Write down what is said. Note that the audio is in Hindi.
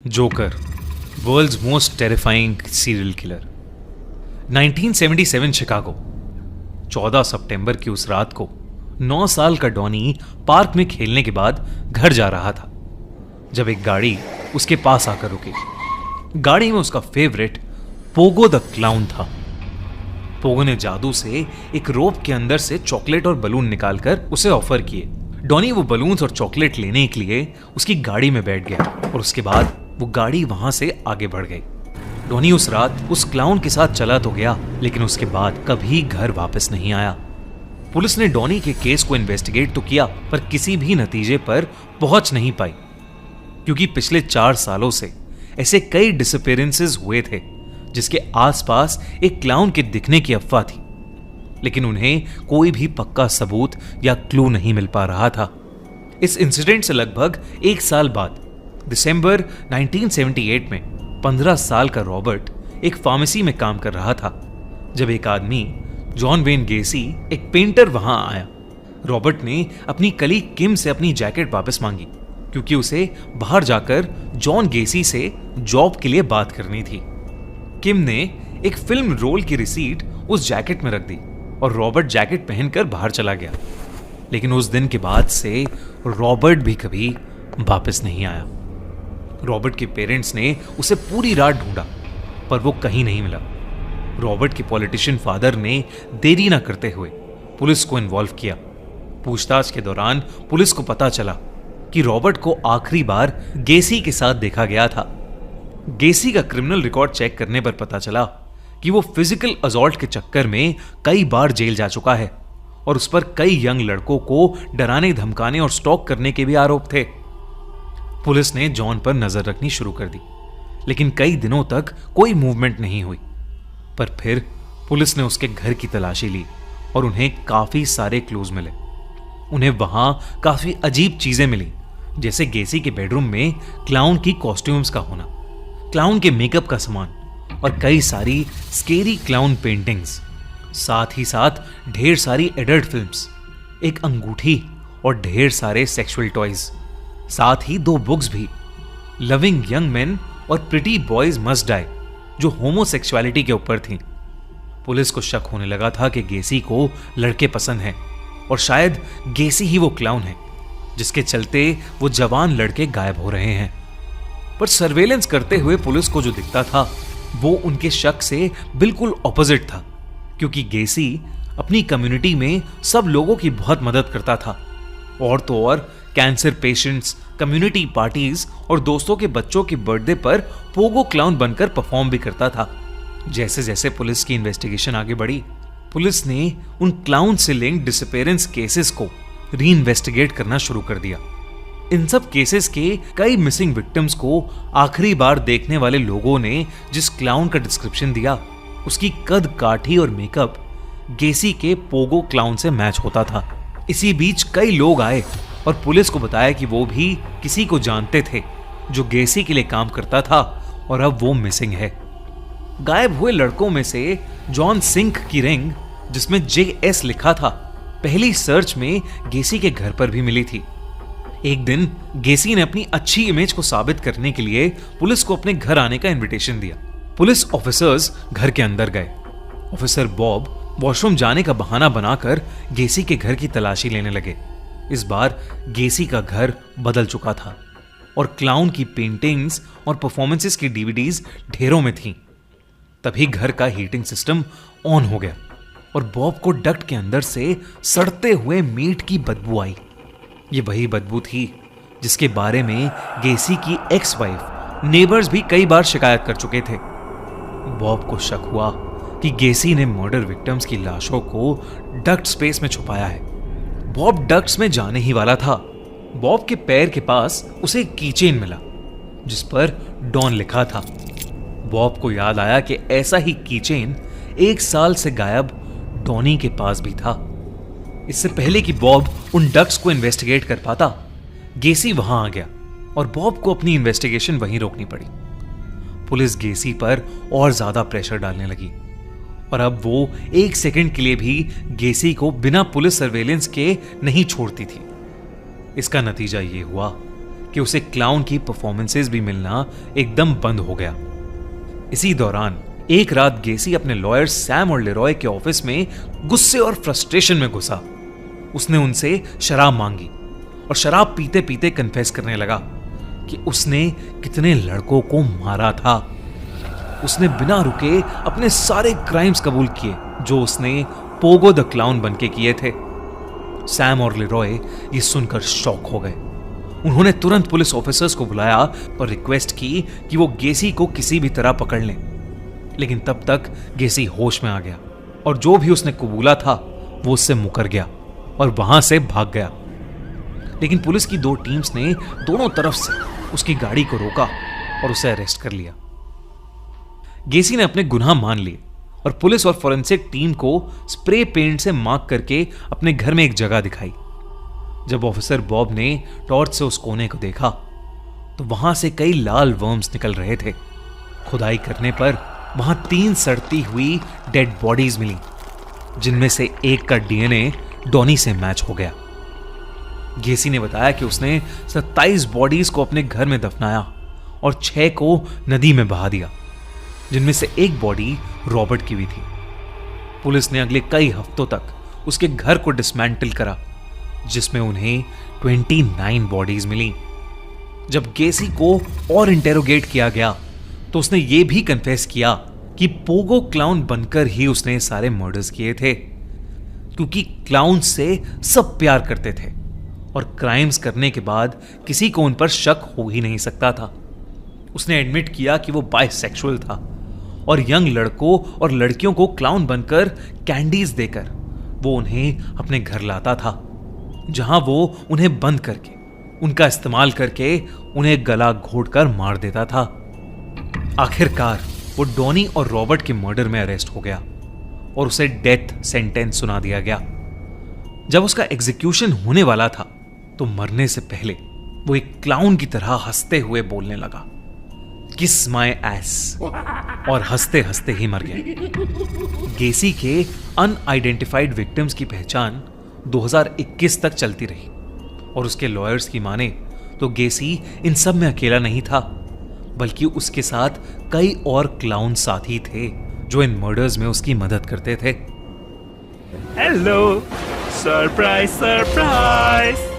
Joker, world's most terrifying serial killer. 1977 Chicago. 14 सितंबर की उस रात को 9 साल का डॉनी पार्क में खेलने के बाद घर जा रहा था जब एक गाड़ी उसके पास आकर रुकी। गाड़ी में उसका फेवरेट पोगो द क्लाउन था। पोगो ने जादू से एक रोप के अंदर से चॉकलेट और बलून निकालकर उसे ऑफर किए। डॉनी वो बलून्स और चॉकलेट लेने के लिए उसकी गाड़ी में बैठ गया और उसके बाद वो गाड़ी वहां से आगे बढ़ गई। डॉनी उस रात उस क्लाउन के साथ चला तो गया, लेकिन उसके बाद कभी घर वापस नहीं आया। पुलिस ने डॉनी के केस को इन्वेस्टिगेट तो किया, पर किसी भी नतीजे पर पहुंच नहीं पाई, क्योंकि पिछले 4 सालों से ऐसे कई डिसअपीयरेंसेस हुए थे जिसके आसपास एक क्लाउन के दिखने की अफवाह थी, लेकिन उन्हें कोई भी पक्का सबूत या क्लू नहीं मिल पा रहा था। इस इंसिडेंट से लगभग 1 साल बाद दिसंबर 1978 में 15 साल का रॉबर्ट एक फार्मेसी में काम कर रहा था जब एक आदमी जॉन वेन गेसी, एक पेंटर, वहां आया। रॉबर्ट ने अपनी कलीग किम से अपनी जैकेट वापस मांगी क्योंकि उसे बाहर जाकर जॉन गेसी से जॉब के लिए बात करनी थी। किम ने एक फिल्म रोल की रिसीट उस जैकेट में रख दी और रॉबर्ट जैकेट पहनकर बाहर चला गया। लेकिन उस दिन के बाद से रॉबर्ट भी कभी वापस नहीं आया। रॉबर्ट के पेरेंट्स ने उसे पूरी रात ढूंढा, पर वो कहीं नहीं मिला। रॉबर्ट के पॉलिटिशियन फादर ने देरी ना करते हुए पुलिस को इन्वॉल्व किया। पूछताछ के दौरान पुलिस को पता चला कि रॉबर्ट को आखिरी बार गेसी के साथ देखा गया था। गेसी का क्रिमिनल रिकॉर्ड चेक करने पर पता चला कि वो फिजिकल असॉल्ट के चक्कर में कई बार जेल जा चुका है और उस पर कई यंग लड़कों को डराने, धमकाने और स्टॉक करने के भी आरोप थे। पुलिस ने जॉन पर नजर रखनी शुरू कर दी, लेकिन कई दिनों तक कोई मूवमेंट नहीं हुई। पर फिर पुलिस ने उसके घर की तलाशी ली और उन्हें काफी सारे क्लूज मिले। उन्हें वहां काफी अजीब चीजें मिली, जैसे गेसी के बेडरूम में क्लाउन की कॉस्ट्यूम्स का होना, क्लाउन के मेकअप का सामान और कई सारी स्केरी क्लाउन पेंटिंग्स। साथ ही साथ ढेर सारी एडल्ट फिल्म्स, एक अंगूठी और ढेर सारे सेक्सुअल टॉयज। साथ ही 2 बुक्स भी, लविंग यंग मैन और प्रिटी बॉयज मस्ट डाई, जो होमोसेक्सुअलिटी के ऊपर थी। पुलिस को शक होने लगा था कि गेसी को लड़के पसंद हैं और शायद गेसी ही वो क्लाउन है जिसके चलते वो जवान लड़के गायब हो रहे हैं। पर सर्वेलेंस करते हुए पुलिस को जो दिखता था वो उनके शक से बिल्कुल ऑपोजिट था, क्योंकि गेसी अपनी कम्युनिटी में सब लोगों की बहुत मदद करता था। और तो और कैंसर पेशेंट्स, कम्युनिटी पार्टीज और दोस्तों के बच्चों के बर्थडे पर पोगो क्लाउन बनकर परफॉर्म भी करता था। जैसे जैसे पुलिस की इन्वेस्टिगेशन आगे बढ़ी, पुलिस ने उन क्लाउन से लिंक्ड डिसअपीयरेंस केसेस को री इन्वेस्टिगेट करना शुरू कर दिया। इन सब केसेस के कई मिसिंग विक्टिम्स को आखिरी बार देखने वाले लोगों ने जिस क्लाउन का डिस्क्रिप्शन दिया, उसकी कद काठी और मेकअप गेसी के पोगो क्लाउन से मैच होता था। इसी बीच कई लोग आए और पुलिस को बताया कि वो भी किसी को जानते थे जो गेसी के लिए काम करता था और अब वो मिसिंग है। गायब हुए लड़कों में से जॉन सिंक की रिंग, जिसमें JS लिखा था, पहली सर्च में गेसी के घर पर भी मिली थी। एक दिन गेसी ने अपनी अच्छी इमेज को साबित करने के लिए पुलिस को अपने घर आने का इनविटेशन दिया। पुलिस ऑफिसर्स घर के अंदर गए। ऑफिसर बॉब वॉशरूम जाने का बहाना बनाकर गेसी के घर की तलाशी लेने लगे। इस बार गेसी का घर बदल चुका था और क्लाउन की पेंटिंग्स और परफॉर्मेंसेस की DVDs ढेरों में थीं। तभी घर का हीटिंग सिस्टम ऑन हो गया और बॉब को डक्ट के अंदर से सड़ते हुए मीट की बदबू आई। ये वही बदबू थी जिसके बारे में गेसी की एक्स वाइफ, नेबर्स भी कई बार शिकायत कर चुके थे। बॉब को शक हुआ कि गेसी ने मर्डर विक्टिम्स की लाशों को डक्ट स्पेस में छुपाया है। बॉब डक्ट्स में जाने ही वाला था। बॉब के पैर के पास उसे एक कीचेन मिला जिस पर डॉन लिखा था। बॉब को याद आया कि ऐसा ही कीचेन 1 साल से गायब डॉनी के पास भी था। इससे पहले कि बॉब उन डक्ट्स को इन्वेस्टिगेट कर पाता, गेसी वहां आ गया और बॉब को अपनी इन्वेस्टिगेशन वहीं रोकनी पड़ी। पुलिस गेसी पर और ज्यादा प्रेशर डालने लगी और अब वो 1 सेकंड के लिए भी गेसी को बिना पुलिस सर्वेलेंस के नहीं छोड़ती थी। इसका नतीजा ये हुआ कि उसे क्लाउन की परफॉर्मेंसेस भी मिलना एकदम बंद हो गया। इसी दौरान एक रात गेसी अपने लॉयर सैम और लेरॉय के ऑफिस में गुस्से और फ्रस्ट्रेशन में घुसा। उसने उनसे शराब मांगी और शराब पीते पीते कन्फेस करने लगा कि उसने कितने लड़कों को मारा था। उसने बिना रुके अपने सारे क्राइम्स कबूल किए जो उसने पोगो द क्लाउन बनके किए थे। सैम और लेरॉय ये सुनकर शॉक हो गए। उन्होंने तुरंत पुलिस ऑफिसर्स को बुलाया और रिक्वेस्ट की कि वो गेसी को किसी भी तरह पकड़ लें। लेकिन तब तक गेसी होश में आ गया और जो भी उसने कबूला था वो उससे मुकर गया और वहां से भाग गया। लेकिन पुलिस की 2 टीम्स ने दोनों तरफ से उसकी गाड़ी को रोका और उसे अरेस्ट कर लिया। गेसी ने अपने गुनाह मान लिए और पुलिस और फॉरेंसिक टीम को स्प्रे पेंट से मार्क करके अपने घर में एक जगह दिखाई। जब ऑफिसर बॉब ने टॉर्च से उस कोने को देखा तो वहां से कई लाल वर्म्स निकल रहे थे। खुदाई करने पर वहां 3 सड़ती हुई डेड बॉडीज मिली, जिनमें से एक का डीएनए डॉनी से मैच हो गया। गेसी ने बताया कि उसने 27 बॉडीज को अपने घर में दफनाया और 6 को नदी में बहा दिया, जिनमें से एक बॉडी रॉबर्ट की भी थी। पुलिस ने अगले कई हफ्तों तक उसके घर को डिसमेंटल करा, जिसमें उन्हें 29 बॉडीज मिली। जब गेसी को और इंटेरोगेट किया गया तो उसने ये भी कन्फेस किया कि पोगो क्लाउन बनकर ही उसने सारे मर्डर्स किए थे, क्योंकि क्लाउन से सब प्यार करते थे और क्राइम्स करने के बाद किसी को उन पर शक हो ही नहीं सकता था। उसने एडमिट किया कि वो बाइसेक्सुअल था और यंग लड़कों और लड़कियों को क्लाउन बनकर कैंडीज देकर वो उन्हें अपने घर लाता था, जहां वो उन्हें बंद करके उनका इस्तेमाल करके उन्हें गला घोटकर मार देता था। आखिरकार वो डॉनी और रॉबर्ट के मर्डर में अरेस्ट हो गया और उसे डेथ सेंटेंस सुना दिया गया। जब उसका एग्जीक्यूशन होने वाला था तो मरने से पहले वो एक क्लाउन की तरह हंसते हुए बोलने लगा, किस माय एस, और हंसते हंसते ही मर गया। गेसी के अनआइडेंटिफाइड विक्टिम्स की पहचान 2021 तक चलती रही और उसके लॉयर्स की माने तो गेसी इन सब में अकेला नहीं था, बल्कि उसके साथ कई और क्लाउन साथी थे जो इन मर्डर्स में उसकी मदद करते थे। Hello, surprise surprise.